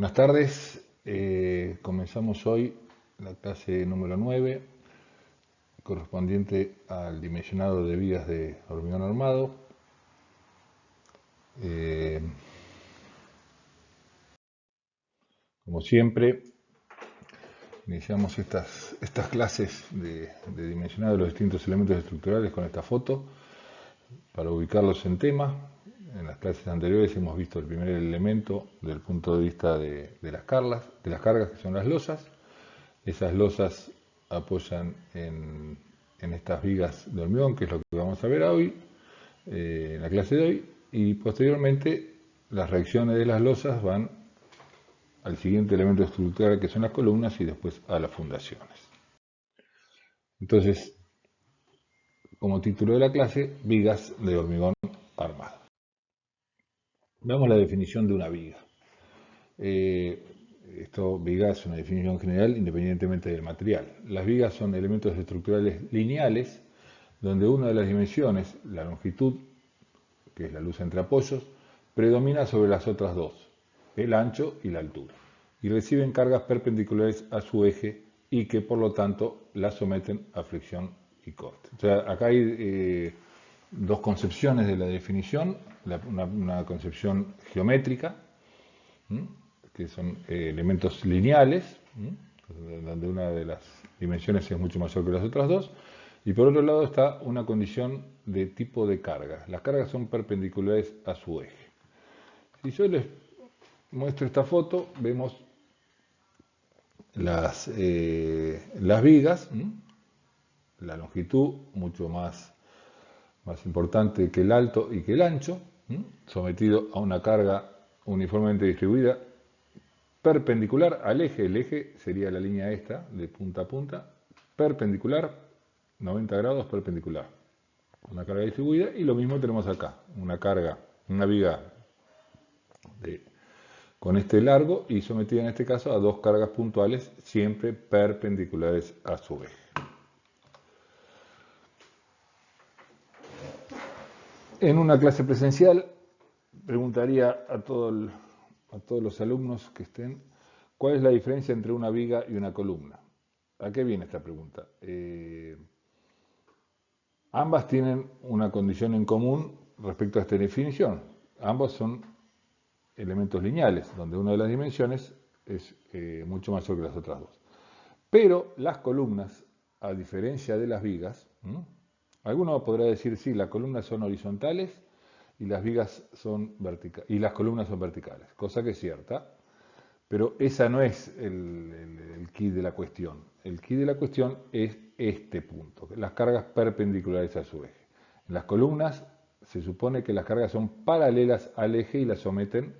Buenas tardes, comenzamos hoy la clase número 9, correspondiente al dimensionado de vigas de hormigón armado. Como siempre, iniciamos estas clases de dimensionado de los distintos elementos estructurales con esta foto para ubicarlos en tema. En las clases anteriores hemos visto el primer elemento desde el punto de vista de las cargas, que son las losas. Esas losas apoyan en estas vigas de hormigón, que es lo que vamos a ver hoy, en la clase de hoy, y posteriormente las reacciones de las losas van al siguiente elemento estructural, que son las columnas, y después a las fundaciones. Entonces, como título de la clase, vigas de hormigón armado. Veamos la definición de una viga. Viga es una definición general independientemente del material. Las vigas son elementos estructurales lineales donde una de las dimensiones, la longitud, que es la luz entre apoyos, predomina sobre las otras dos, el ancho y la altura, y reciben cargas perpendiculares a su eje y que por lo tanto la someten a flexión y corte. O sea, acá hay dos concepciones de la definición, una concepción geométrica, que son elementos lineales, donde una de las dimensiones es mucho mayor que las otras dos, y por otro lado está una condición de tipo de carga. Las cargas son perpendiculares a su eje. Si yo les muestro esta foto, vemos las vigas, la longitud mucho más importante que el alto y que el ancho, sometido a una carga uniformemente distribuida, perpendicular al eje. El eje sería la línea esta, de punta a punta, perpendicular, 90 grados perpendicular. Una carga distribuida, y lo mismo tenemos acá, una viga con este largo y sometida en este caso a dos cargas puntuales, siempre perpendiculares a su eje. En una clase presencial, preguntaría a todos los alumnos que estén, ¿cuál es la diferencia entre una viga y una columna? ¿A qué viene esta pregunta? Ambas tienen una condición en común respecto a esta definición. Ambos son elementos lineales, donde una de las dimensiones es mucho mayor que las otras dos. Pero las columnas, a diferencia de las vigas, alguno podrá decir, sí, las columnas son horizontales y las vigas son verticales, y las columnas son verticales, cosa que es cierta, pero esa no es el quid de la cuestión. El quid de la cuestión es este punto, las cargas perpendiculares a su eje. En las columnas se supone que las cargas son paralelas al eje y las someten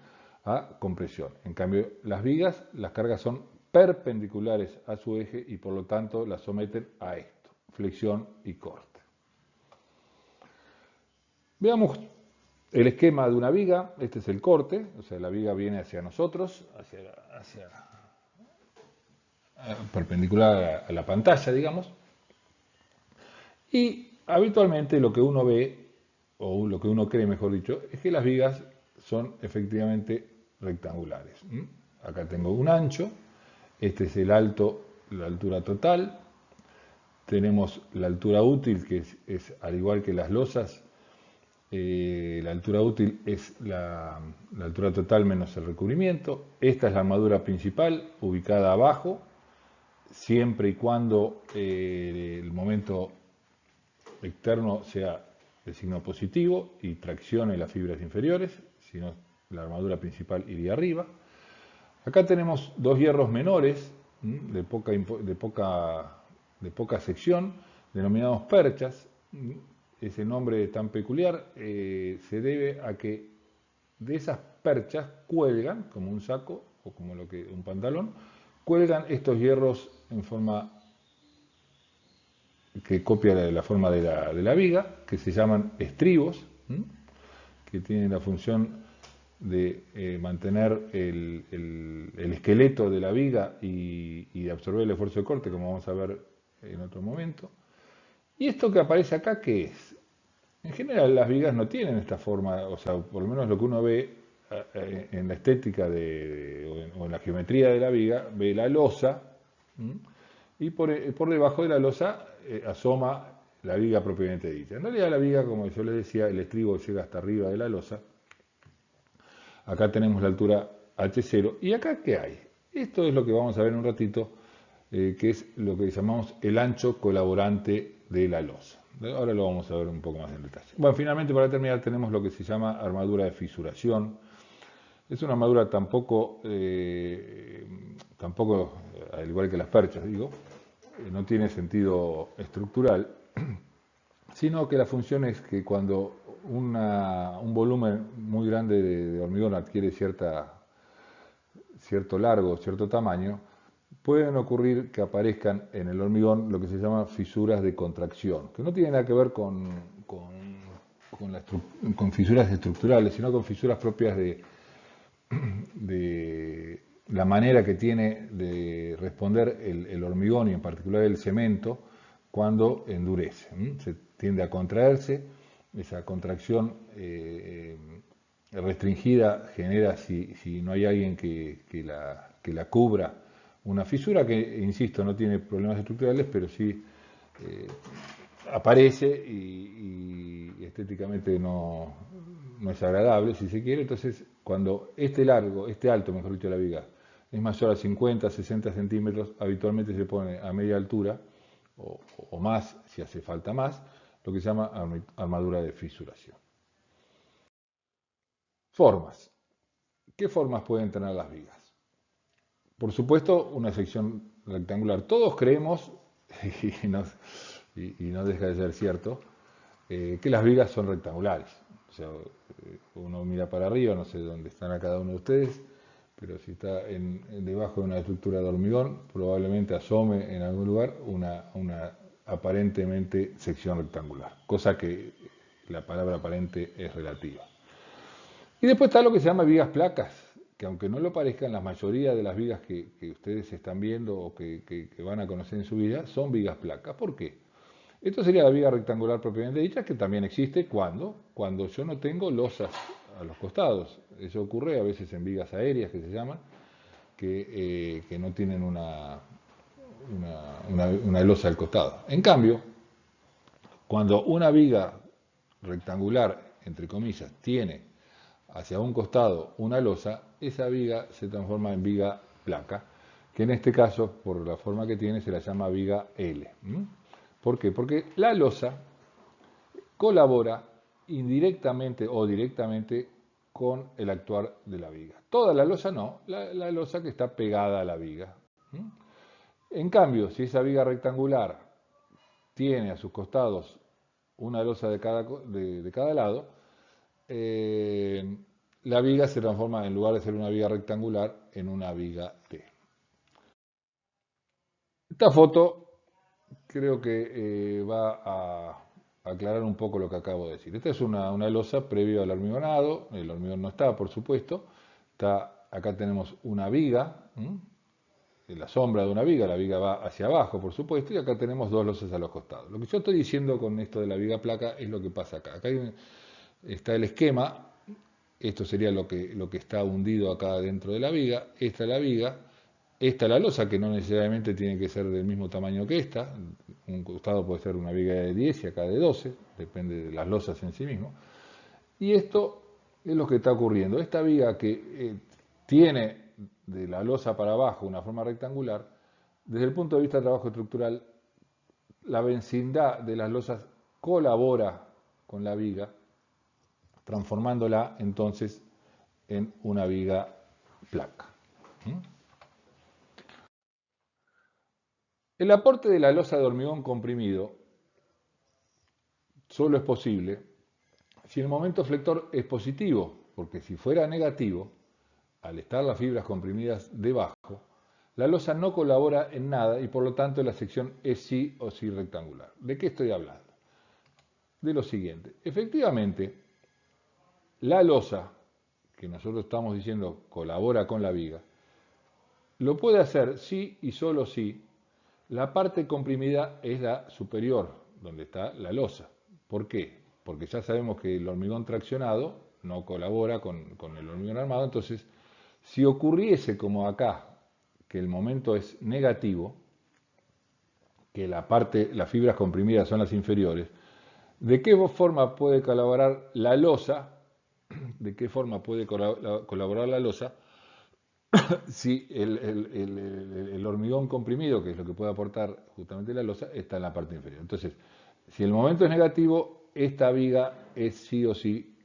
a compresión. En cambio, las vigas, las cargas son perpendiculares a su eje y por lo tanto las someten a esto, flexión y corte. Veamos el esquema de una viga. Este es el corte, o sea, la viga viene hacia nosotros, perpendicular a la pantalla, digamos. Y habitualmente lo que uno ve, o lo que uno cree, mejor dicho, es que las vigas son efectivamente rectangulares. Acá tengo un ancho, este es el alto, la altura total. Tenemos la altura útil, que es al igual que las losas, la altura útil es la altura total menos el recubrimiento. Esta es la armadura principal, ubicada abajo, siempre y cuando el momento externo sea de signo positivo y traccione las fibras inferiores, si no la armadura principal iría arriba. Acá tenemos dos hierros menores de poca sección, denominados perchas. Ese nombre tan peculiar se debe a que de esas perchas cuelgan, como un saco o como un pantalón, cuelgan estos hierros en forma que copia la forma de la viga, que se llaman estribos, que tienen la función de mantener el esqueleto de la viga y de absorber el esfuerzo de corte, como vamos a ver en otro momento. ¿Y esto que aparece acá qué es? En general las vigas no tienen esta forma, o sea, por lo menos lo que uno ve en la estética o en la geometría de la viga, ve la losa, y por debajo de la losa asoma la viga propiamente dicha. En realidad la viga, como yo les decía, el estribo llega hasta arriba de la losa. Acá tenemos la altura H0. ¿Y acá qué hay? Esto es lo que vamos a ver en un ratito, que es lo que llamamos el ancho colaborante de la losa. Ahora lo vamos a ver un poco más en detalle. Bueno, finalmente para terminar tenemos lo que se llama armadura de fisuración. Es una armadura tampoco, al igual que las perchas, digo, no tiene sentido estructural, sino que la función es que cuando un volumen muy grande de hormigón adquiere cierto largo, cierto tamaño, pueden ocurrir que aparezcan en el hormigón lo que se llama fisuras de contracción, que no tienen nada que ver con fisuras estructurales, sino con fisuras propias de la manera que tiene de responder el hormigón y en particular el cemento cuando endurece. Se tiende a contraerse, esa contracción restringida genera, si no hay alguien que la cubra, una fisura que, insisto, no tiene problemas estructurales, pero sí aparece y estéticamente no es agradable, si se quiere. Entonces, cuando este alto, mejor dicho, de la viga, es mayor a 50, 60 centímetros, habitualmente se pone a media altura, o más, si hace falta más, lo que se llama armadura de fisuración. Formas. ¿Qué formas pueden tener las vigas? Por supuesto, una sección rectangular. Todos creemos, y no deja de ser cierto, que las vigas son rectangulares. O sea, uno mira para arriba, no sé dónde están a cada uno de ustedes, pero si está debajo de una estructura de hormigón, probablemente asome en algún lugar una aparentemente sección rectangular, cosa que la palabra aparente es relativa. Y después está lo que se llama vigas placas, que aunque no lo parezcan, la mayoría de las vigas que ustedes están viendo o que van a conocer en su vida son vigas placas. ¿Por qué? Esto sería la viga rectangular propiamente dicha, que también existe cuando yo no tengo losas a los costados. Eso ocurre a veces en vigas aéreas, que se llaman, que no tienen una losa al costado. En cambio, cuando una viga rectangular, entre comillas, tiene hacia un costado una losa, esa viga se transforma en viga placa, que en este caso, por la forma que tiene, se la llama viga L. ¿Por qué? Porque la losa colabora indirectamente o directamente con el actuar de la viga. Toda la losa no, la losa que está pegada a la viga. En cambio, si esa viga rectangular tiene a sus costados una losa de cada lado, la viga se transforma, en lugar de ser una viga rectangular, en una viga T. Esta foto creo que va a aclarar un poco lo que acabo de decir. Esta es una losa previo al hormigonado, el hormigón no está, por supuesto. Acá tenemos una viga, la sombra de una viga, la viga va hacia abajo, por supuesto, y acá tenemos dos losas a los costados. Lo que yo estoy diciendo con esto de la viga placa es lo que pasa acá. Acá está el esquema, esto sería lo que está hundido acá dentro de la viga, esta es la viga, esta es la losa, que no necesariamente tiene que ser del mismo tamaño que esta, un costado puede ser una viga de 10 y acá de 12, depende de las losas en sí mismo. Y esto es lo que está ocurriendo. Esta viga que tiene de la losa para abajo una forma rectangular, desde el punto de vista de trabajo estructural, la vecindad de las losas colabora con la viga, transformándola entonces en una viga placa. El aporte de la losa de hormigón comprimido solo es posible si el momento flector es positivo, porque si fuera negativo, al estar las fibras comprimidas debajo, la losa no colabora en nada y por lo tanto la sección es sí o sí rectangular. ¿De qué estoy hablando? De lo siguiente. Efectivamente, la losa, que nosotros estamos diciendo colabora con la viga, lo puede hacer sí y solo si la parte comprimida es la superior, donde está la losa. ¿Por qué? Porque ya sabemos que el hormigón traccionado no colabora con el hormigón armado. Entonces, si ocurriese como acá, que el momento es negativo, que las fibras comprimidas son las inferiores, ¿de qué forma puede colaborar la losa? ¿De qué forma puede colaborar la losa si el hormigón comprimido, que es lo que puede aportar justamente la losa, está en la parte inferior? Entonces, si el momento es negativo, esta viga es sí o sí,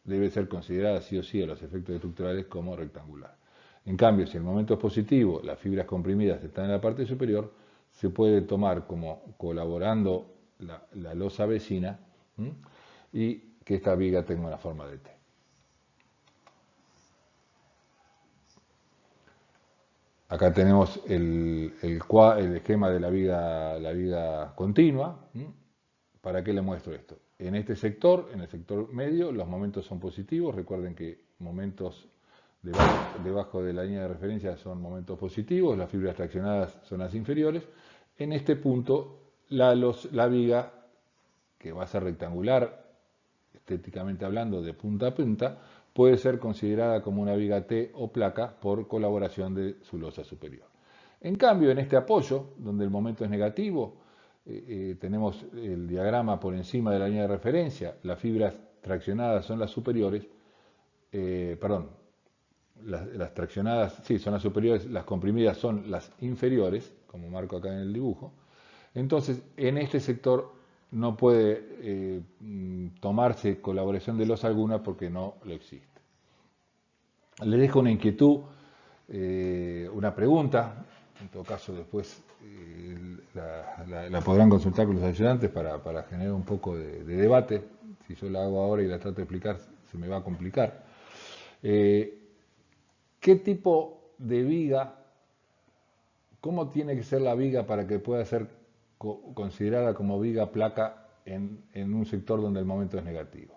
debe ser considerada sí o sí a los efectos estructurales como rectangular. En cambio, si el momento es positivo, las fibras comprimidas están en la parte superior, se puede tomar como colaborando la losa vecina, ¿m? Y que esta viga tenga una forma de T. Acá tenemos el esquema de la viga continua. ¿Para qué le muestro esto? En este sector, en el sector medio, los momentos son positivos. Recuerden que momentos debajo de la línea de referencia son momentos positivos, las fibras traccionadas son las inferiores. En este punto, la viga, que va a ser rectangular, estéticamente hablando, de punta a punta, puede ser considerada como una viga T o placa por colaboración de su losa superior. En cambio, en este apoyo, donde el momento es negativo, tenemos el diagrama por encima de la línea de referencia, las fibras traccionadas son las superiores, las traccionadas, sí, son las superiores, las comprimidas son las inferiores, como marco acá en el dibujo. Entonces, en este sector no puede tomarse colaboración de losa alguna porque no lo existe. Les dejo una inquietud, una pregunta, en todo caso después la podrán consultar con los ayudantes para generar un poco de debate. Si yo la hago ahora y la trato de explicar, se me va a complicar. ¿Qué tipo de viga, cómo tiene que ser la viga para que pueda ser considerada como viga placa en un sector donde el momento es negativo?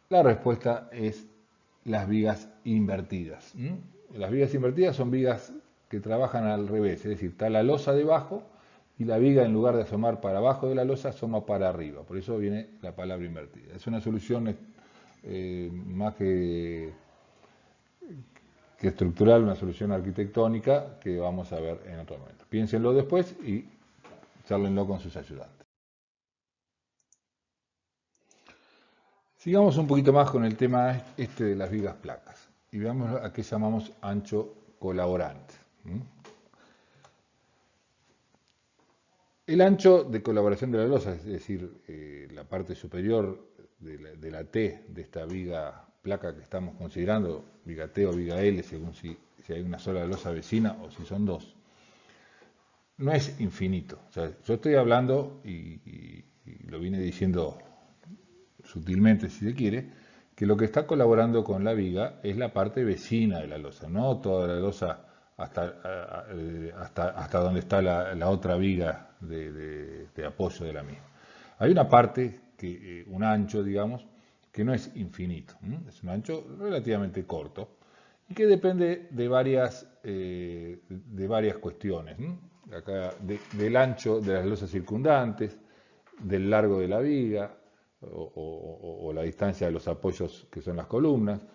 La respuesta es las vigas invertidas. Las vigas invertidas son vigas que trabajan al revés, es decir, está la losa debajo y la viga, en lugar de asomar para abajo de la losa, asoma para arriba. Por eso viene la palabra invertida. Es una solución más que estructural, una solución arquitectónica que vamos a ver en otro momento. Piénsenlo después y charlenlo con sus ayudantes. Sigamos un poquito más con el tema este de las vigas placas y veamos a qué llamamos ancho colaborante. El ancho de colaboración de la losa, es decir, la parte superior de la T de esta viga placa que estamos considerando, viga T o viga L, según si hay una sola losa vecina o si son dos, no es infinito. O sea, yo estoy hablando, y lo vine diciendo sutilmente si se quiere, que lo que está colaborando con la viga es la parte vecina de la losa, no toda la losa hasta donde está la otra viga de apoyo de la misma. Hay una parte, un ancho, digamos, que no es infinito, es un ancho relativamente corto y que depende de varias cuestiones. Acá, del ancho de las losas circundantes, del largo de la viga o la distancia de los apoyos que son las columnas,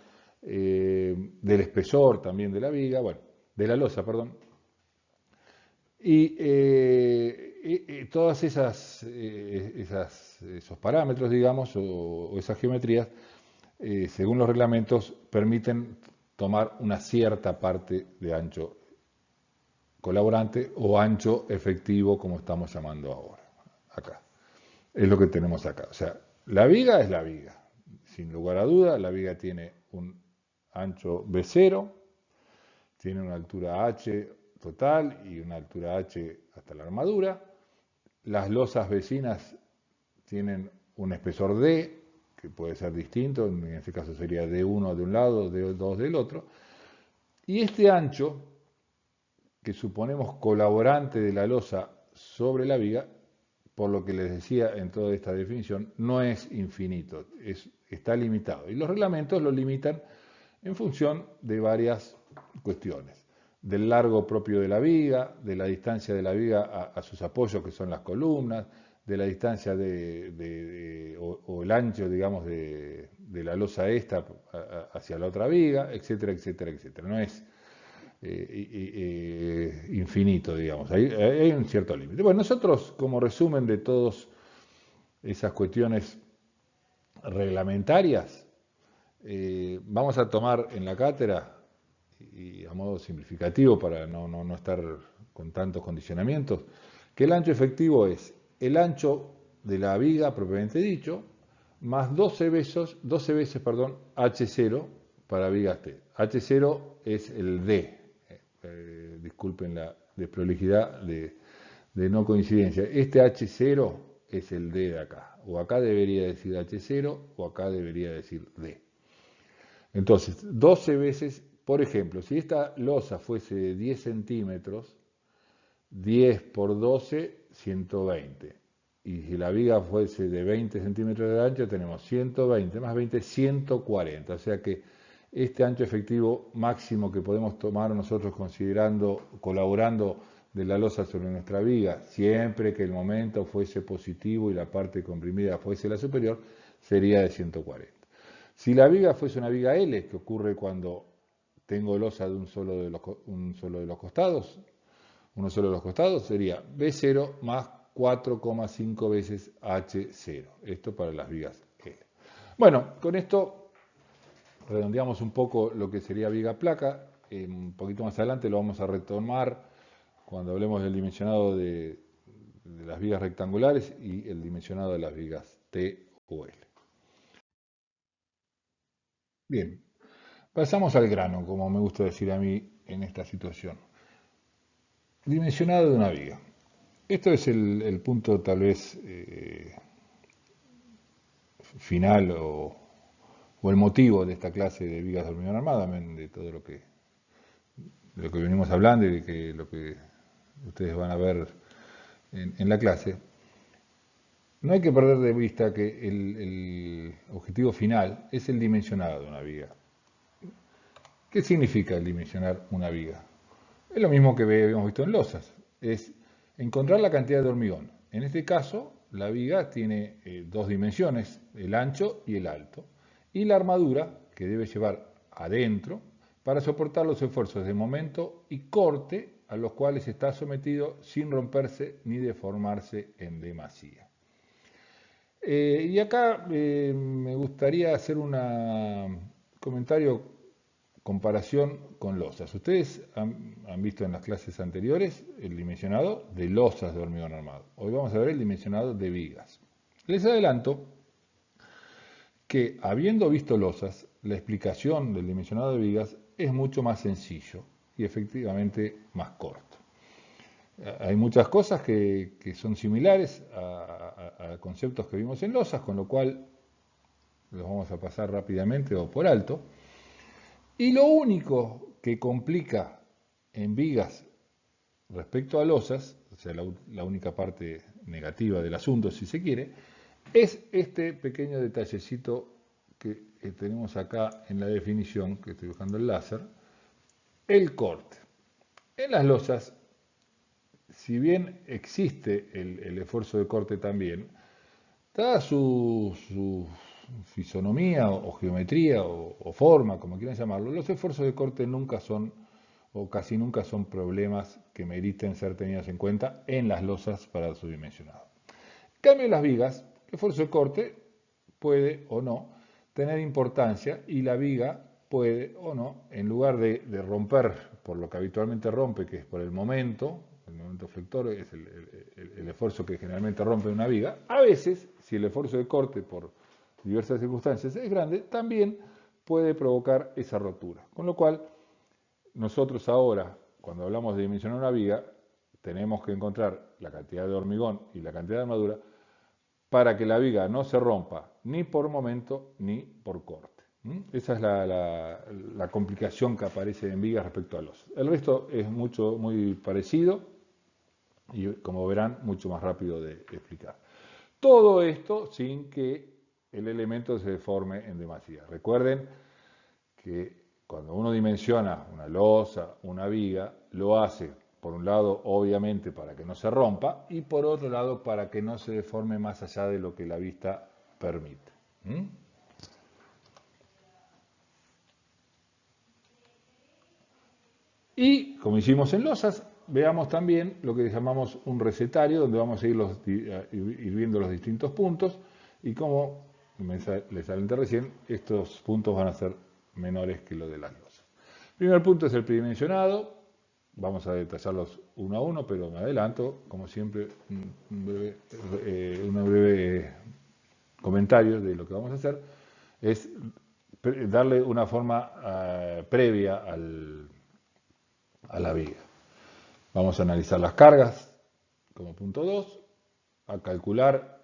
del espesor también de la viga, bueno, de la losa, perdón. Y todas esos parámetros, digamos, o esas geometrías, según los reglamentos, permiten tomar una cierta parte de ancho colaborante o ancho efectivo, como estamos llamando ahora, acá. Es lo que tenemos acá. O sea, la viga es la viga. Sin lugar a duda, la viga tiene un ancho B0, tiene una altura H total y una altura H hasta la armadura. Las losas vecinas tienen un espesor D, que puede ser distinto, en este caso sería D1 de un lado, D2 del otro. Y este ancho, que suponemos colaborante de la losa sobre la viga, por lo que les decía en toda esta definición, no es infinito, está limitado. Y los reglamentos lo limitan en función de varias cuestiones. Del largo propio de la viga, de la distancia de la viga a sus apoyos, que son las columnas, de la distancia o el ancho, digamos, de la losa esta hacia la otra viga, etcétera, etcétera, etcétera. No es infinito, digamos. Hay un cierto límite. Bueno, nosotros, como resumen de todas esas cuestiones reglamentarias, vamos a tomar en la cátedra, y a modo simplificativo para no estar con tantos condicionamientos, que el ancho efectivo es el ancho de la viga propiamente dicho, más 12 veces, H0 para vigas T. H0 es el D. Disculpen la desprolijidad de no coincidencia. Este H0 es el D de acá. O acá debería decir H0 o acá debería decir D. Entonces, 12 veces, por ejemplo, si esta losa fuese de 10 centímetros, 10 por 12, 120. Y si la viga fuese de 20 centímetros de ancho, tenemos 120 más 20, 140. O sea que este ancho efectivo máximo que podemos tomar nosotros colaborando de la losa sobre nuestra viga, siempre que el momento fuese positivo y la parte comprimida fuese la superior, sería de 140. Si la viga fuese una viga L, que ocurre cuando tengo losa de uno solo de los costados, sería B0 más 4,5 veces H0. Esto para las vigas L. Bueno, con esto redondeamos un poco lo que sería viga placa. Un poquito más adelante lo vamos a retomar cuando hablemos del dimensionado de las vigas rectangulares y el dimensionado de las vigas T o L. Bien, pasamos al grano, como me gusta decir a mí en esta situación. Dimensionado de una viga. Esto es el punto tal vez final o el motivo de esta clase de vigas de hormigón armada, de todo de lo que venimos hablando y de lo que ustedes van a ver en la clase. No hay que perder de vista que el objetivo final es el dimensionado de una viga. ¿Qué significa el dimensionar una viga? Es lo mismo que habíamos visto en losas, es encontrar la cantidad de hormigón. En este caso, la viga tiene dos dimensiones, el ancho y el alto, y la armadura que debe llevar adentro para soportar los esfuerzos de momento y corte a los cuales está sometido sin romperse ni deformarse en demasía. Y acá me gustaría hacer un comentario comparación con losas. Ustedes han visto en las clases anteriores el dimensionado de losas de hormigón armado. Hoy vamos a ver el dimensionado de vigas. Les adelanto que habiendo visto losas, la explicación del dimensionado de vigas es mucho más sencillo y efectivamente más corto. Hay muchas cosas que son similares a conceptos que vimos en losas, con lo cual los vamos a pasar rápidamente o por alto. Y lo único que complica en vigas respecto a losas, o sea, la única parte negativa del asunto, si se quiere, es este pequeño detallecito que tenemos acá en la definición, que estoy buscando el láser, el corte. En las losas, si bien existe el esfuerzo de corte también, dada su fisonomía o geometría o forma, como quieran llamarlo, los esfuerzos de corte nunca son o casi nunca son problemas que meriten ser tenidos en cuenta en las losas para su dimensionado. En cambio, en las vigas, el esfuerzo de corte puede o no tener importancia y la viga puede o no, en lugar de romper por lo que habitualmente rompe, que es por el momento flector es el esfuerzo que generalmente rompe una viga, a veces, si el esfuerzo de corte por diversas circunstancias es grande, también puede provocar esa rotura. Con lo cual, nosotros ahora, cuando hablamos de dimensionar una viga, tenemos que encontrar la cantidad de hormigón y la cantidad de armadura para que la viga no se rompa ni por momento ni por corte. Esa es la complicación que aparece en vigas respecto a los. El resto es muy parecido y, como verán, mucho más rápido de explicar. Todo esto sin que el elemento se deforme en demasía. Recuerden que cuando uno dimensiona una losa, una viga, lo hace por un lado, obviamente, para que no se rompa, y por otro lado, para que no se deforme más allá de lo que la vista permite. Y, como hicimos en losas, veamos también lo que llamamos un recetario, donde vamos a ir viendo los distintos puntos, y como les adelanté recién, estos puntos van a ser menores que los de las losas. El primer punto es el tridimensionado. Vamos a detallarlos uno a uno, pero me adelanto, como siempre, un breve comentario de lo que vamos a hacer. Es darle una forma previa a la viga. Vamos a analizar las cargas como punto 2, a calcular,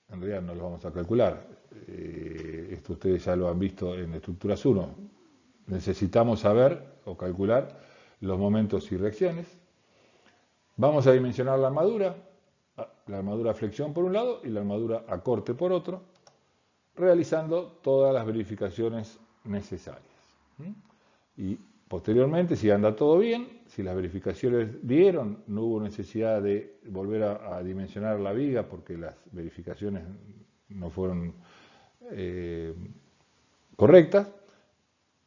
en realidad no lo vamos a calcular, esto ustedes ya lo han visto en estructuras 1, necesitamos saber o calcular los momentos y reacciones. Vamos a dimensionar la armadura a flexión por un lado y la armadura a corte por otro, realizando todas las verificaciones necesarias. Y posteriormente, si anda todo bien, si las verificaciones dieron, no hubo necesidad de volver a dimensionar la viga porque las verificaciones no fueron correctas,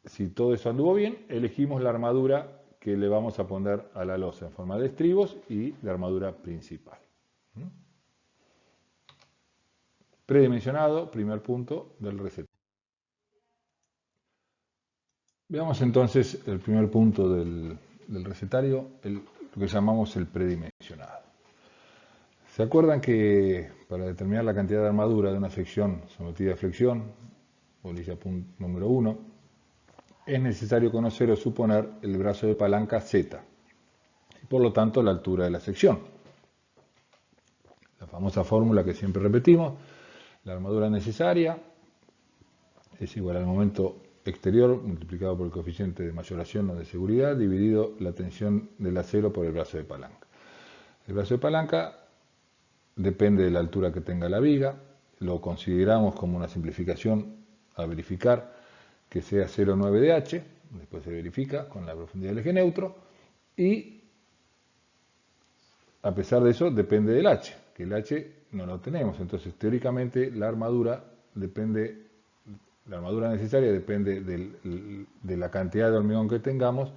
si todo eso anduvo bien, elegimos la armadura que le vamos a poner a la losa en forma de estribos y la armadura principal. Predimensionado, primer punto del recetario. Veamos entonces el primer punto del recetario, lo que llamamos el predimensionado. ¿Se acuerdan que para determinar la cantidad de armadura de una sección sometida a flexión, bolilla número 1, es necesario conocer o suponer el brazo de palanca Z, y por lo tanto la altura de la sección? La famosa fórmula que siempre repetimos, la armadura necesaria es igual al momento exterior multiplicado por el coeficiente de mayoración o de seguridad dividido la tensión del acero por el brazo de palanca. El brazo de palanca depende de la altura que tenga la viga, lo consideramos como una simplificación a verificar que sea 0,9 de H, después se verifica con la profundidad del eje neutro, y a pesar de eso depende del H, que el H no lo tenemos, entonces teóricamente la armadura necesaria depende de la cantidad de hormigón que tengamos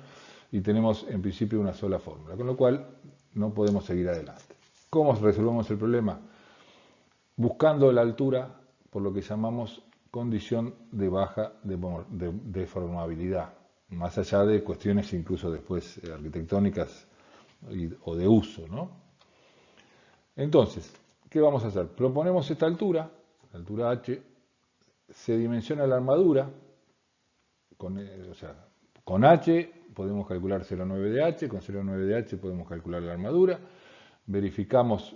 y tenemos en principio una sola fórmula, con lo cual no podemos seguir adelante. ¿Cómo resolvemos el problema? Buscando la altura por lo que llamamos condición de baja deformabilidad, más allá de cuestiones incluso después arquitectónicas o de uso, ¿no? Entonces, ¿qué vamos a hacer? Proponemos esta altura, la altura H, se dimensiona la armadura, con H podemos calcular 0,9 de H, con 0,9 de H podemos calcular la armadura, verificamos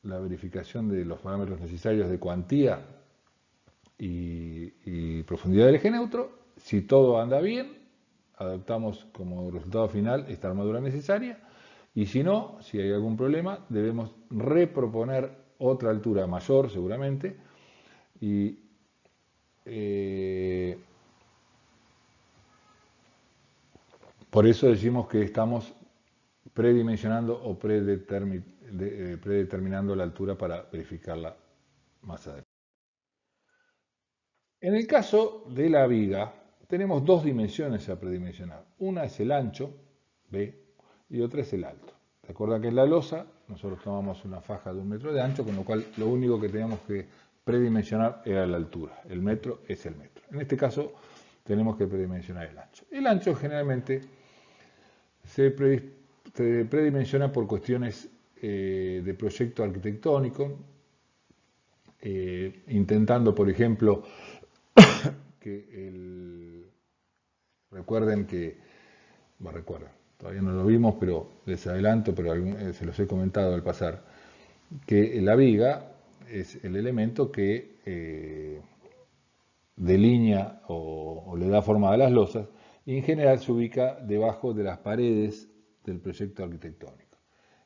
la verificación de los parámetros necesarios de cuantía y profundidad del eje neutro. Si todo anda bien, adoptamos como resultado final esta armadura necesaria, y si no, si hay algún problema, debemos reproponer otra altura mayor seguramente, y por eso decimos que estamos predimensionando o predeterminando la altura para verificarla más adelante. En el caso de la viga, tenemos dos dimensiones a predimensionar. Una es el ancho, B, y otra es el alto. ¿Se acuerdan que en la losa nosotros tomamos una faja de 1 metro de ancho, con lo cual lo único que teníamos que predimensionar era la altura. El metro es el metro. En este caso tenemos que predimensionar el ancho. El ancho generalmente se predimensiona por cuestiones de proyecto arquitectónico, intentando, por ejemplo, recuerden que, todavía no lo vimos, pero les adelanto, pero se los he comentado al pasar, que la viga es el elemento que delinea o le da forma a las losas, y en general se ubica debajo de las paredes del proyecto arquitectónico.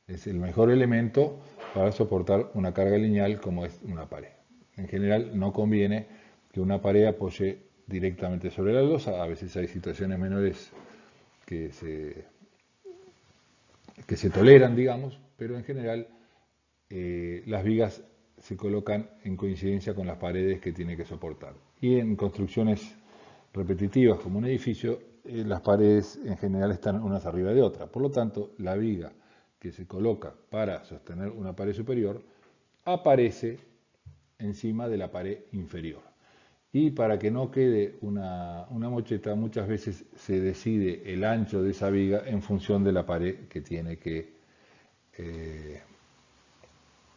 Es el mejor elemento para soportar una carga lineal como es una pared. En general no conviene que una pared apoye directamente sobre la losa, a veces hay situaciones menores que se que se toleran, digamos, pero en general las vigas se colocan en coincidencia con las paredes que tiene que soportar. Y en construcciones repetitivas como un edificio, las paredes en general están unas arriba de otras. Por lo tanto, la viga que se coloca para sostener una pared superior aparece encima de la pared inferior. Y para que no quede una mocheta, muchas veces se decide el ancho de esa viga en función de la pared que tiene que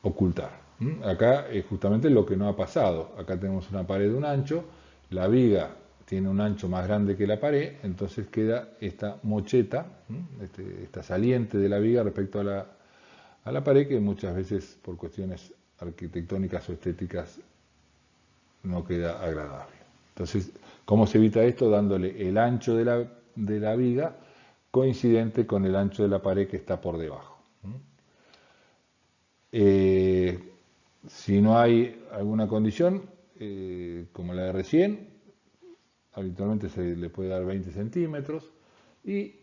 ocultar. Acá es justamente lo que no ha pasado. Acá tenemos una pared de un ancho, la viga tiene un ancho más grande que la pared, entonces queda esta mocheta, esta saliente de la viga respecto a la pared, que muchas veces por cuestiones arquitectónicas o estéticas no queda agradable. Entonces, ¿cómo se evita esto? Dándole el ancho de la viga coincidente con el ancho de la pared que está por debajo. Si no hay alguna condición, como la de recién, habitualmente se le puede dar 20 centímetros. Y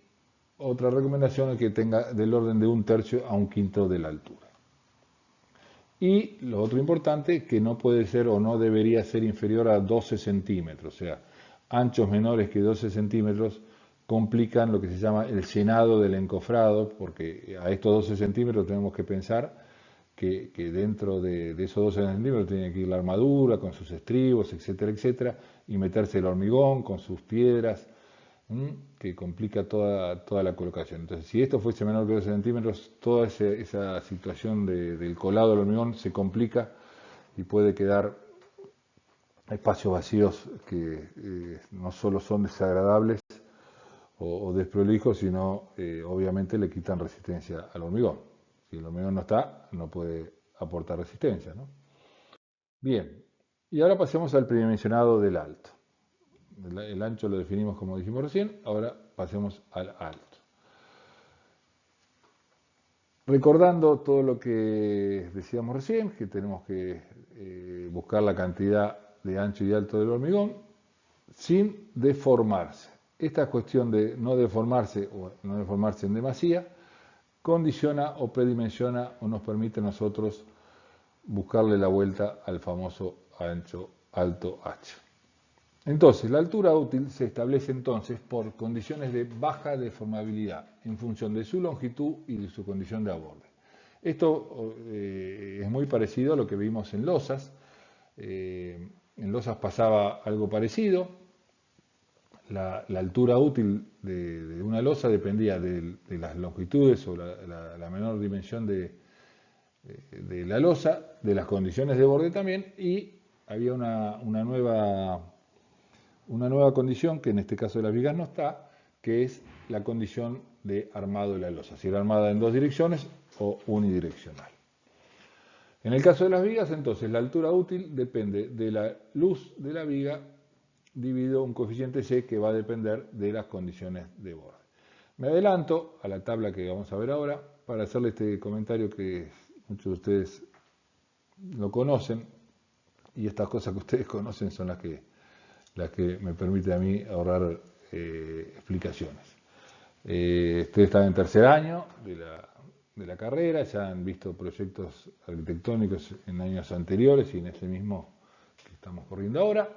otra recomendación es que tenga del orden de 1/3 a 1/5 de la altura. Y lo otro importante, que no puede ser o no debería ser inferior a 12 centímetros. O sea, anchos menores que 12 centímetros complican lo que se llama el llenado del encofrado, porque a estos 12 centímetros tenemos que pensar que dentro de esos 12 centímetros tiene que ir la armadura con sus estribos, etcétera, etcétera, y meterse el hormigón con sus piedras, que complica toda la colocación. Entonces, si esto fuese menor que 12 centímetros, toda esa situación del colado del hormigón se complica y puede quedar espacios vacíos que no solo son desagradables o desprolijos, sino obviamente le quitan resistencia al hormigón. Si el hormigón no está, no puede aportar resistencia, ¿no? Bien, y ahora pasemos al pridimensionado del alto. El ancho lo definimos como dijimos recién, ahora pasemos al alto. Recordando todo lo que decíamos recién, que tenemos que buscar la cantidad de ancho y alto del hormigón sin deformarse. Esta cuestión de no deformarse o no deformarse en demasía condiciona o predimensiona o nos permite a nosotros buscarle la vuelta al famoso ancho alto H. Entonces, la altura útil se establece entonces por condiciones de baja deformabilidad en función de su longitud y de su condición de aborde. Esto es muy parecido a lo que vimos en losas. En losas pasaba algo parecido. La altura útil de una losa dependía de las longitudes o la menor dimensión de la losa, de las condiciones de borde también, y había una nueva condición, que en este caso de las vigas no está, que es la condición de armado de la losa, si era armada en dos direcciones o unidireccional. En el caso de las vigas, entonces, la altura útil depende de la luz de la viga dividido un coeficiente C que va a depender de las condiciones de borde. Me adelanto a la tabla que vamos a ver ahora para hacerle este comentario que muchos de ustedes lo conocen, y estas cosas que ustedes conocen son las que me permiten a mí ahorrar explicaciones. Ustedes están en tercer año de la carrera, ya han visto proyectos arquitectónicos en años anteriores y en ese mismo que estamos corriendo ahora,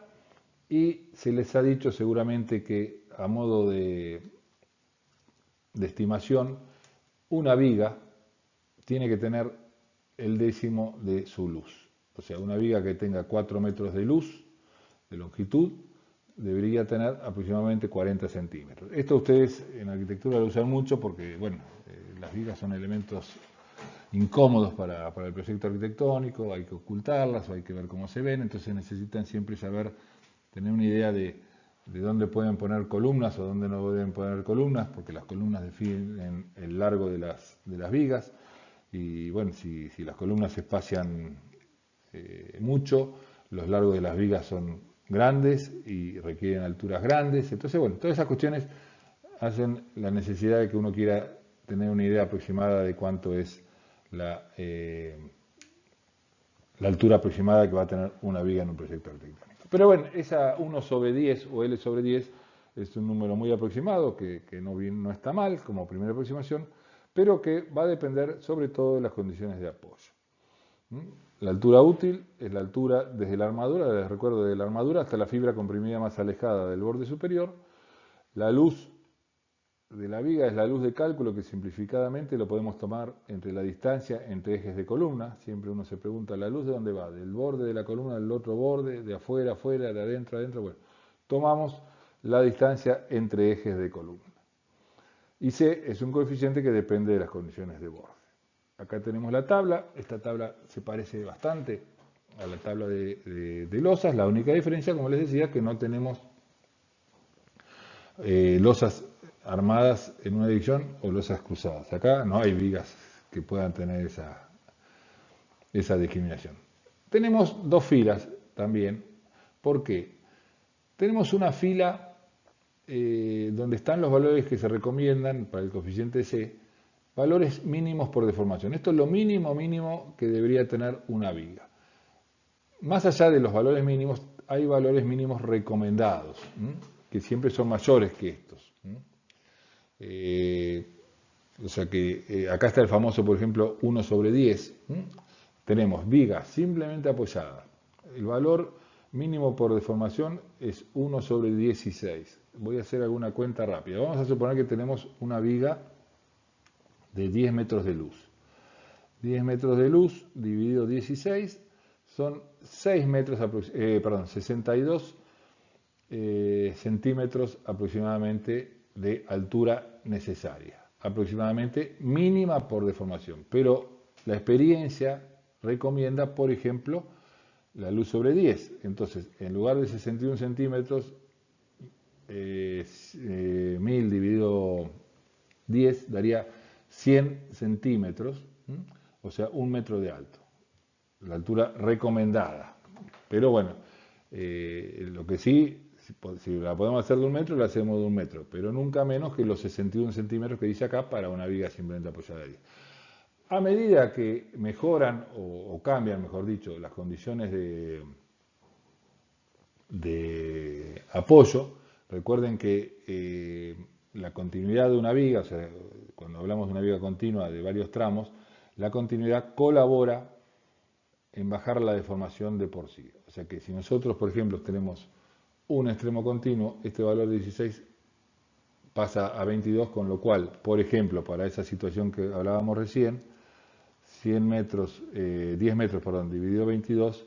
y se les ha dicho seguramente que a modo de estimación, una viga tiene que tener el décimo de su luz. O sea, una viga que tenga 4 metros de luz, de longitud, debería tener aproximadamente 40 centímetros. Esto ustedes en arquitectura lo usan mucho porque, bueno, las vigas son elementos incómodos para el proyecto arquitectónico, hay que ocultarlas o hay que ver cómo se ven, entonces necesitan siempre saber, tener una idea de dónde pueden poner columnas o dónde no deben poner columnas, porque las columnas definen el largo de las vigas, y bueno, si las columnas se espacian mucho, los largos de las vigas son grandes y requieren alturas grandes. Entonces, bueno, todas esas cuestiones hacen la necesidad de que uno quiera tener una idea aproximada de cuánto es la altura aproximada que va a tener una viga en un proyecto arquitectónico. Pero bueno, esa 1 sobre 10 o L sobre 10 es un número muy aproximado que no está mal como primera aproximación, pero que va a depender sobre todo de las condiciones de apoyo. La altura útil es la altura desde la armadura, les recuerdo, de la armadura hasta la fibra comprimida más alejada del borde superior. La luz de la viga es la luz de cálculo, que simplificadamente lo podemos tomar entre la distancia entre ejes de columna. Siempre uno se pregunta, ¿la luz de dónde va? ¿Del borde de la columna del otro borde? ¿De afuera, afuera? ¿De adentro, adentro? Bueno, tomamos la distancia entre ejes de columna. Y C es un coeficiente que depende de las condiciones de borde. Acá tenemos la tabla. Esta tabla se parece bastante a la tabla de losas. La única diferencia, como les decía, es que no tenemos losas armadas en una dirección o losas cruzadas. Acá no hay vigas que puedan tener esa discriminación. Tenemos dos filas también. ¿Por qué? Tenemos una fila donde están los valores que se recomiendan para el coeficiente C, valores mínimos por deformación. Esto es lo mínimo que debería tener una viga. Más allá de los valores mínimos, hay valores mínimos recomendados, que siempre son mayores que estos. O sea que acá está el famoso, por ejemplo, 1/10. Tenemos viga simplemente apoyada. El valor mínimo por deformación es 1/16. Voy a hacer alguna cuenta rápida. Vamos a suponer que tenemos una viga de 10 metros de luz. 10 metros de luz dividido 16 son 62 centímetros aproximadamente de altura necesaria, aproximadamente mínima por deformación. Pero la experiencia recomienda, por ejemplo, la luz sobre 10. Entonces, en lugar de 61 centímetros, 1000 dividido 10 daría 100 centímetros, o sea, 1 metro de alto. La altura recomendada. Pero bueno, lo que sí, si la podemos hacer de 1 metro, la hacemos de 1 metro, pero nunca menos que los 61 centímetros que dice acá para una viga simplemente apoyada ahí. A medida que mejoran o cambian, mejor dicho, las condiciones de apoyo, recuerden que la continuidad de una viga, o sea, cuando hablamos de una viga continua de varios tramos, la continuidad colabora en bajar la deformación de por sí. O sea que si nosotros, por ejemplo, tenemos un extremo continuo, este valor de 16 pasa a 22, con lo cual, por ejemplo, para esa situación que hablábamos recién, 10 metros, dividido 22,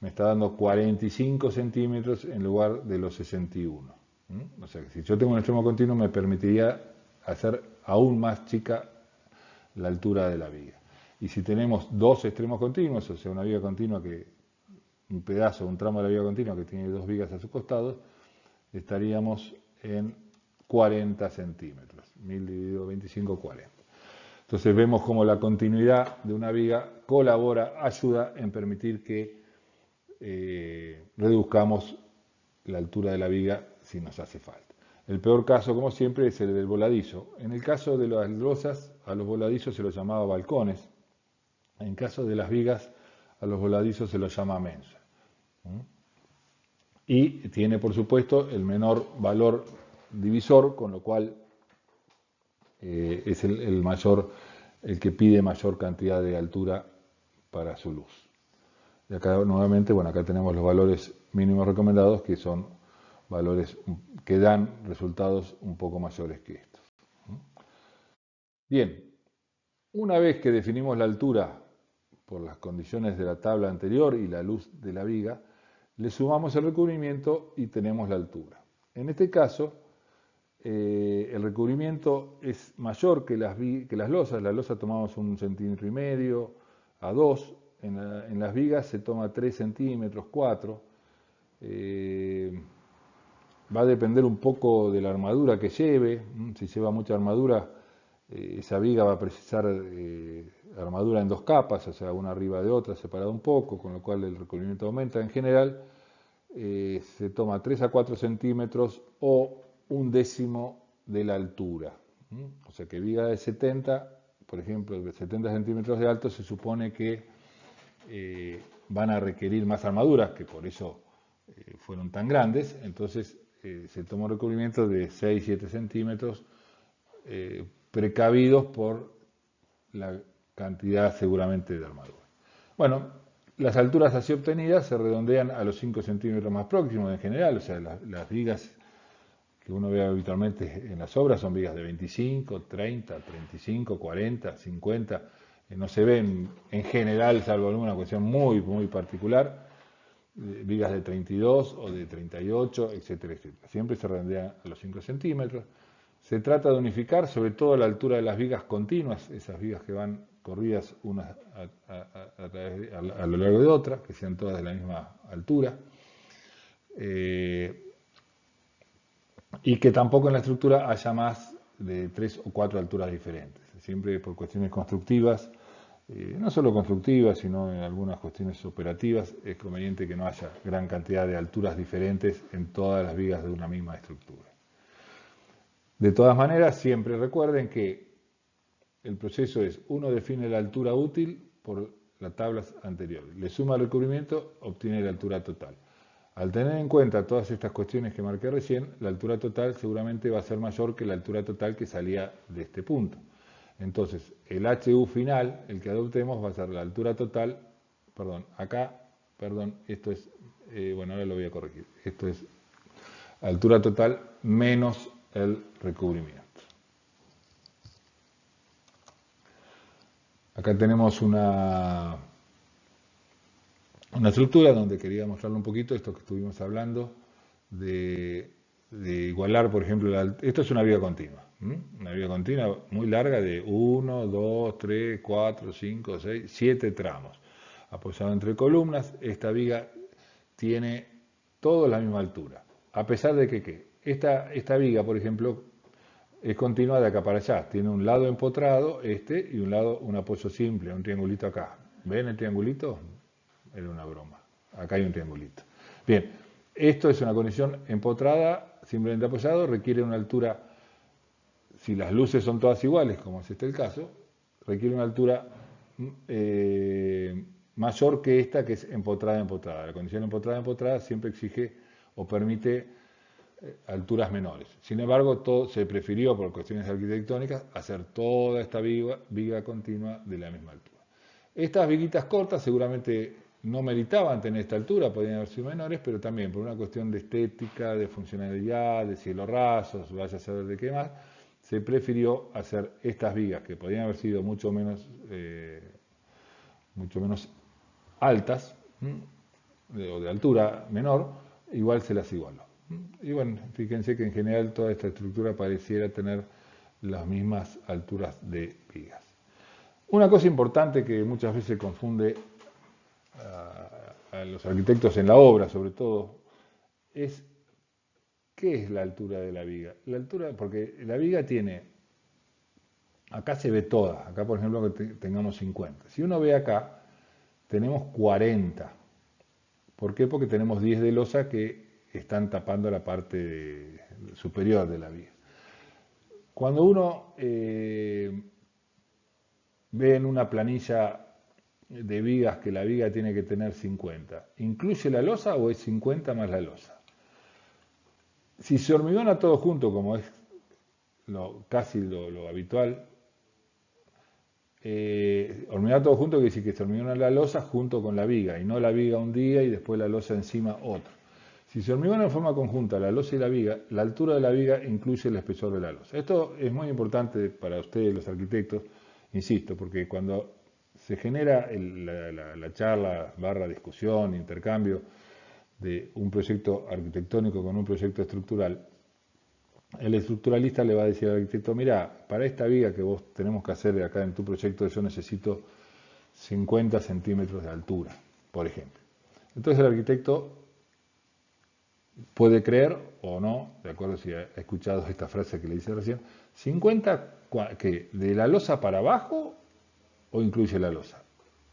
me está dando 45 centímetros en lugar de los 61. O sea que si yo tengo un extremo continuo me permitiría hacer aún más chica la altura de la viga. Y si tenemos dos extremos continuos, o sea, una viga continua un pedazo, un tramo de la viga continua que tiene dos vigas a sus costados, estaríamos en 40 centímetros. 1000 dividido 25, 40. Entonces vemos cómo la continuidad de una viga colabora, ayuda en permitir que reduzcamos la altura de la viga si nos hace falta. El peor caso, como siempre, es el del voladizo. En el caso de las losas, a los voladizos se los llamaba balcones. En caso de las vigas, a los voladizos se los llama mensa. Y tiene, por supuesto, el menor valor divisor, con lo cual es el que pide mayor cantidad de altura para su luz. Y acá nuevamente, bueno, acá tenemos los valores mínimos recomendados, que son valores que dan resultados un poco mayores que estos. Bien, una vez que definimos la altura por las condiciones de la tabla anterior y la luz de la viga, le sumamos el recubrimiento y tenemos la altura. En este caso, el recubrimiento es mayor que las losas. La losa tomamos 1,5 centímetros a 2. En las vigas se toma 3 centímetros, 4. Va a depender un poco de la armadura que lleve. Si lleva mucha armadura, esa viga va a precisar armadura en 2 capas, o sea, una arriba de otra, separada un poco, con lo cual el recubrimiento aumenta. En general, se toma 3 a 4 centímetros o 1/10 de la altura. O sea que viga de 70, por ejemplo, de 70 centímetros de alto, se supone que van a requerir más armaduras, que por eso fueron tan grandes. Entonces se toma un recubrimiento de 6-7 centímetros, precavidos por la cantidad seguramente de armadura. Bueno, las alturas así obtenidas se redondean a los 5 centímetros más próximos en general, o sea, las vigas que uno ve habitualmente en las obras son vigas de 25, 30, 35, 40, 50, no se ven en general, salvo alguna cuestión muy, muy particular, vigas de 32 o de 38, etcétera, etcétera. Siempre se redondean a los 5 centímetros. Se trata de unificar sobre todo la altura de las vigas continuas, esas vigas que van corridas unas a lo largo de otras, que sean todas de la misma altura. Y que tampoco en la estructura haya más de 3 o 4 alturas diferentes. Siempre por cuestiones constructivas, no solo constructivas, sino en algunas cuestiones operativas, es conveniente que no haya gran cantidad de alturas diferentes en todas las vigas de una misma estructura. De todas maneras, siempre recuerden que el proceso es, uno define la altura útil por las tablas anteriores, le suma el recubrimiento, obtiene la altura total. Al tener en cuenta todas estas cuestiones que marqué recién, la altura total seguramente va a ser mayor que la altura total que salía de este punto. Entonces, el HU final, el que adoptemos, va a ser la altura total, esto es, bueno, ahora lo voy a corregir, esto es altura total menos el recubrimiento. Acá tenemos una estructura donde quería mostrarle un poquito esto que estuvimos hablando, de igualar, por ejemplo, esto es una viga continua, una viga continua muy larga de 1, 2, 3, 4, 5, 6, 7 tramos, apoyado entre columnas. Esta viga tiene toda la misma altura, a pesar de que esta viga, por ejemplo, es continua de acá para allá, tiene un lado empotrado, y un lado un apoyo simple, un triangulito acá. ¿Ven el triangulito? Era una broma. Acá hay un triangulito. Bien, esto es una condición empotrada, simplemente apoyado, requiere una altura, si las luces son todas iguales, como es este el caso, requiere una altura mayor que esta que es empotrada. La condición empotrada siempre exige o permite alturas menores. Sin embargo, se prefirió por cuestiones arquitectónicas hacer toda esta viga continua de la misma altura. Estas viguitas cortas seguramente no meritaban tener esta altura, podían haber sido menores, pero también por una cuestión de estética, de funcionalidad, de cielos rasos, vaya a saber de qué más, se prefirió hacer estas vigas que podían haber sido mucho menos altas, o de altura menor, igual se las igualó. Y bueno, fíjense que en general toda esta estructura pareciera tener las mismas alturas de vigas. Una cosa importante que muchas veces confunde a los arquitectos en la obra, sobre todo, es ¿qué es la altura de la viga? La altura, porque la viga tiene, acá se ve toda, acá por ejemplo que tengamos 50. Si uno ve acá, tenemos 40. ¿Por qué? Porque tenemos 10 de losa que están tapando la parte superior de la viga. Cuando uno ve en una planilla de vigas que la viga tiene que tener 50, ¿incluye la losa o es 50 más la losa? Si se hormigona todo junto, como es casi lo habitual, hormigonar todo junto quiere decir que se hormigona la losa junto con la viga, y no la viga un día y después la losa encima otro. Si se hormigona en forma conjunta la losa y la viga, la altura de la viga incluye el espesor de la losa. Esto es muy importante para ustedes, los arquitectos, insisto, porque cuando se genera la charla, discusión, intercambio de un proyecto arquitectónico con un proyecto estructural, el estructuralista le va a decir al arquitecto, mira, para esta viga que vos tenemos que hacer acá en tu proyecto, yo necesito 50 centímetros de altura, por ejemplo. Entonces el arquitecto puede creer o no, de acuerdo si ha escuchado esta frase que le hice recién, 50 que de la losa para abajo o incluye la losa.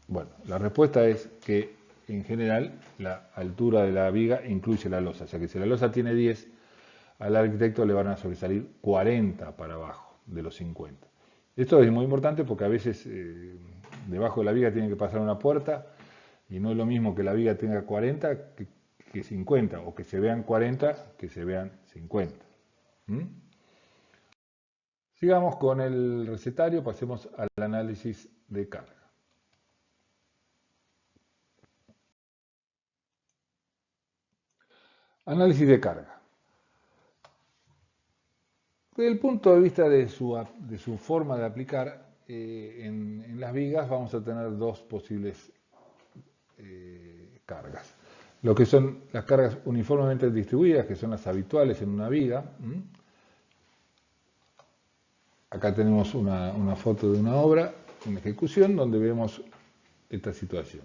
Bueno, la respuesta es que en general la altura de la viga incluye la losa, o sea que si la losa tiene 10, al arquitecto le van a sobresalir 40 para abajo de los 50. Esto es muy importante porque a veces debajo de la viga tiene que pasar una puerta y no es lo mismo que la viga tenga 40 que 50, o que se vean 40 que se vean 50. Sigamos con el recetario, pasemos al análisis de carga. Análisis de carga. Desde el punto de vista de su forma de aplicar, en las vigas vamos a tener dos posibles cargas. Lo que son las cargas uniformemente distribuidas, que son las habituales en una viga. Acá tenemos una foto de una obra en ejecución donde vemos esta situación.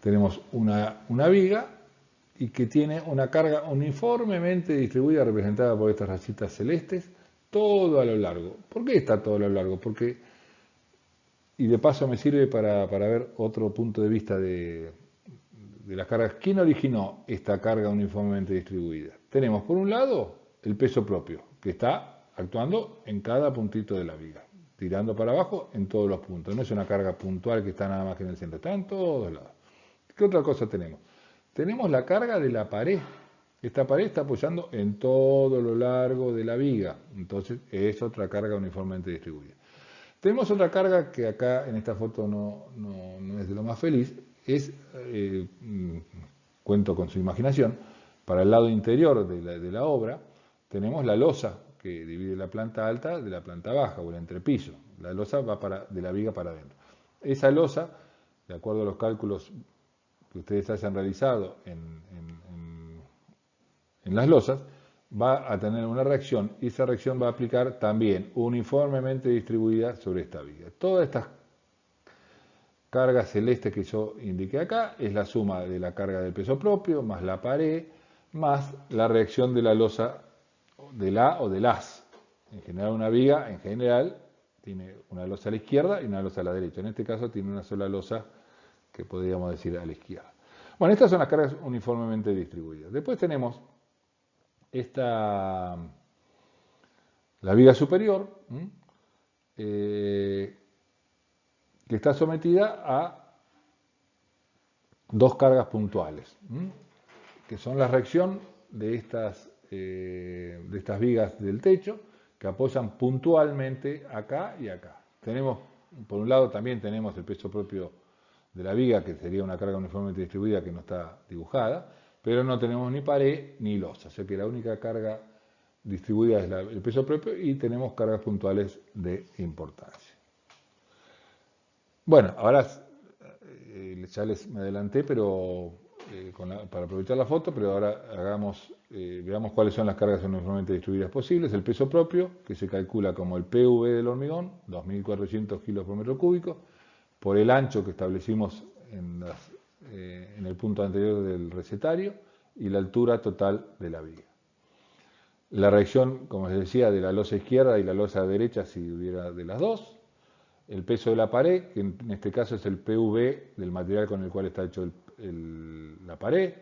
Tenemos una viga y que tiene una carga uniformemente distribuida, representada por estas rayitas celestes, todo a lo largo. ¿Por qué está todo a lo largo? Porque, y de paso me sirve para ver otro punto de vista de las cargas. ¿Quién originó esta carga uniformemente distribuida? Tenemos por un lado el peso propio, que está actuando en cada puntito de la viga, tirando para abajo en todos los puntos. No es una carga puntual que está nada más que en el centro, está en todos lados. ¿Qué otra cosa tenemos? Tenemos la carga de la pared. Esta pared está apoyando en todo lo largo de la viga, entonces es otra carga uniformemente distribuida. Tenemos otra carga que acá en esta foto no es de lo más feliz, es, cuento con su imaginación, para el lado interior de la obra tenemos la losa que divide la planta alta de la planta baja o el entrepiso. La losa va de la viga para adentro. Esa losa, de acuerdo a los cálculos que ustedes hayan realizado en las losas, va a tener una reacción y esa reacción va a aplicar también uniformemente distribuida sobre esta viga. Todas estas cargas celestes que yo indiqué acá es la suma de la carga del peso propio más la pared más la reacción de la losa de la o de las. En general una viga, en general, tiene una losa a la izquierda y una losa a la derecha. En este caso tiene una sola losa que podríamos decir a la izquierda. Bueno, estas son las cargas uniformemente distribuidas. Después tenemos la viga superior, que está sometida a dos cargas puntuales, que son la reacción de estas vigas del techo, que apoyan puntualmente acá y acá. Tenemos, por un lado, también tenemos el peso propio de la viga, que sería una carga uniformemente distribuida que no está dibujada, pero no tenemos ni pared ni losa, o sea que la única carga distribuida es el peso propio y tenemos cargas puntuales de importancia. Bueno, ahora ya me adelanté, pero para aprovechar la foto, pero ahora veamos cuáles son las cargas uniformemente distribuidas posibles. El peso propio, que se calcula como el PV del hormigón, 2.400 kilos por metro cúbico, por el ancho que establecimos en el punto anterior del recetario y la altura total de la viga. La reacción, como les decía, de la losa izquierda y la losa derecha, si hubiera de las dos. El peso de la pared, que en este caso es el PV del material con el cual está hecho la pared.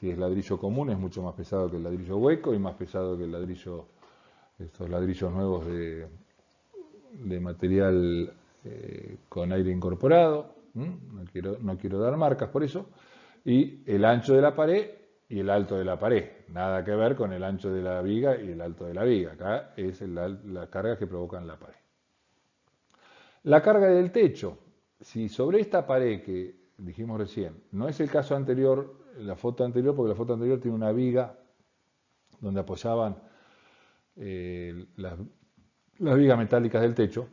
Si es ladrillo común es mucho más pesado que el ladrillo hueco y más pesado que estos ladrillos nuevos de material con aire incorporado. No quiero dar marcas por eso. Y el ancho de la pared y el alto de la pared. Nada que ver con el ancho de la viga y el alto de la viga. Acá es las cargas que provocan la pared. La carga del techo. Si sobre esta pared que dijimos recién, no es el caso anterior, la foto anterior, porque la foto anterior tiene una viga donde apoyaban las vigas metálicas del techo.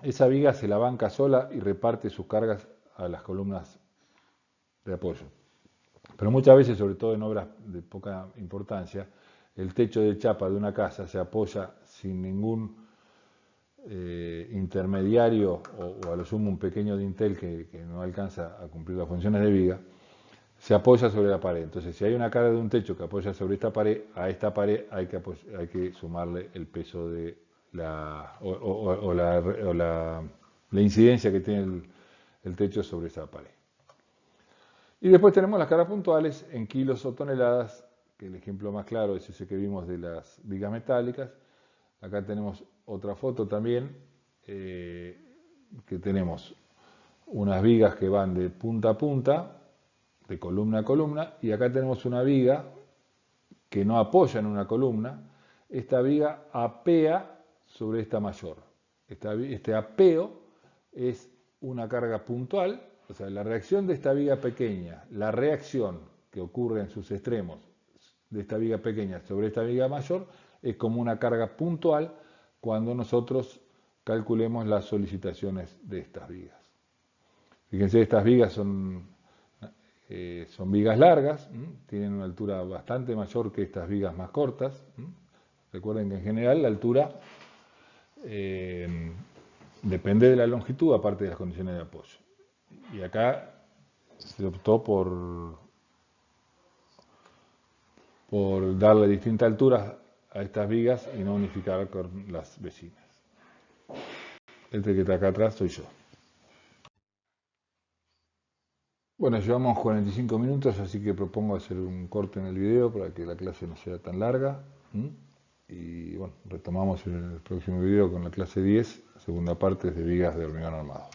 Esa viga se la banca sola y reparte sus cargas a las columnas de apoyo. Pero muchas veces, sobre todo en obras de poca importancia, el techo de chapa de una casa se apoya sin ningún intermediario o a lo sumo un pequeño dintel que no alcanza a cumplir las funciones de viga, se apoya sobre la pared. Entonces, si hay una carga de un techo que apoya sobre esta pared, a esta pared hay que sumarle el peso de la incidencia que tiene el techo sobre esa pared. Y después tenemos las cargas puntuales en kilos o toneladas, que el ejemplo más claro es ese que vimos de las vigas metálicas. Acá tenemos otra foto también, que tenemos unas vigas que van de punta a punta, de columna a columna, y acá tenemos una viga que no apoya en una columna. Esta viga apea sobre esta mayor. Este apeo es una carga puntual, o sea, la reacción de esta viga pequeña, la reacción que ocurre en sus extremos de esta viga pequeña sobre esta viga mayor, es como una carga puntual cuando nosotros calculemos las solicitaciones de estas vigas. Fíjense, estas vigas son vigas largas, tienen una altura bastante mayor que estas vigas más cortas. Recuerden que en general la altura depende de la longitud, aparte de las condiciones de apoyo. Y acá se optó por darle distintas alturas a estas vigas y no unificar con las vecinas. Este que está acá atrás soy yo. Bueno, llevamos 45 minutos, así que propongo hacer un corte en el video para que la clase no sea tan larga. Y bueno, retomamos en el próximo video con la clase 10, segunda parte de vigas de hormigón armado.